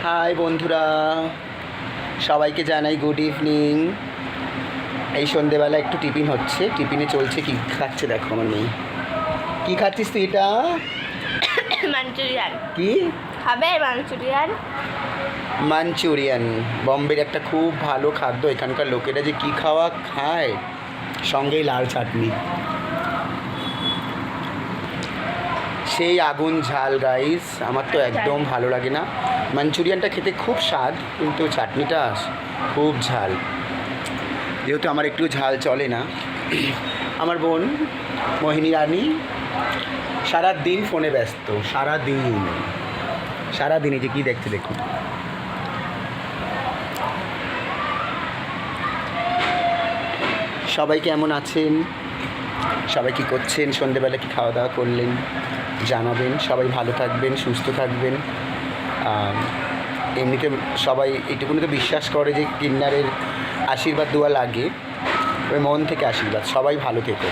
High বন্ধুরা, সবাইকে জানাই গুড ইভিনিং। এই সন্ধেবেলা একটু টিফিন হচ্ছে, টিফিনে চলছে কি খাচ্ছে দেখো আমার মেয়ে। কি খাচ্ছিস তুই? এটা মাঞ্চুরিয়ান। কি খাবে? মাঞ্চুরিয়ান। মাঞ্চুরিয়ান বম্বের একটা খুব ভালো খাদ্য। এখানকার লোকেরা যে কি খাওয়া খায়, সঙ্গেই লাল চাটনি, সেই আগুন ঝাল গাইস। আমার তো একদম ভালো লাগে না। মাঞ্চুরিয়ানটা খেতে খুব স্বাদ, কিন্তু চাটনিটা খুব ঝাল। যেহেতু আমার একটু ঝাল চলে না, আমার বোন মোহিনী রানী সারাদিন ফোনে ব্যস্ত, সারাদিন এই যে কী দেখছে দেখুন। সবাই কেমন আছেন? সবাই কী করছেন? সন্ধেবেলা কি খাওয়া দাওয়া করলেন জানাবেন। সবাই ভালো থাকবেন, সুস্থ থাকবেন। এমনিতে সবাই এইটুকুনি তো বিশ্বাস করে যে কিন্নারের আশীর্বাদ দেওয়া লাগে, ওই মন থেকে আশীর্বাদ। সবাই ভালো থেকো।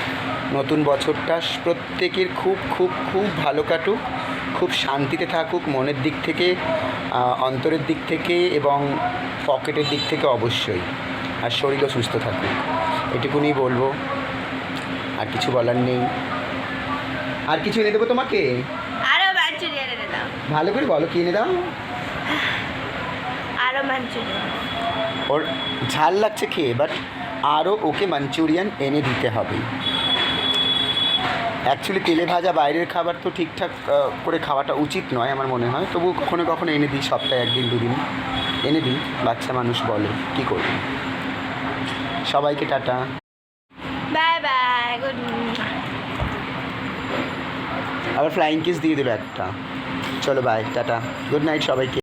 নতুন বছরটা প্রত্যেকের খুব খুব খুব ভালো কাটুক, খুব শান্তিতে থাকুক, মনের দিক থেকে, অন্তরের দিক থেকে এবং পকেটের দিক থেকে অবশ্যই। আর শরীরও সুস্থ থাকুক, এটুকুনি বলবো। আর কিছু বলার নেই। আর কিছু এনে দেবো তোমাকে? আরো মাঞ্চুরিয়ান এনে দাও। ভালো করে বলো, কি এনে দাও? আরো মাঞ্চুরিয়ান। ওর ঝাল লাগছে খেয়ে, বাট আরও ওকে মাঞ্চুরিয়ান এনে দিতে হবে। অ্যাকচুয়ালি তেলে ভাজা বাইরের খাবার তো ঠিকঠাক করে খাওয়াটা উচিত নয় আমার মনে হয়, তবু কখনো কখনো এনে দিই, সপ্তাহে একদিন দুদিন এনে দিই। বাচ্চা মানুষ বলে, কী করবে। সবাইকে টাটা, বাই বাই, গুড। আবার ফ্লাইং কিস দিয়ে দিল একটা। চলো বাই, টাটা, গুড নাইট সবাইকে।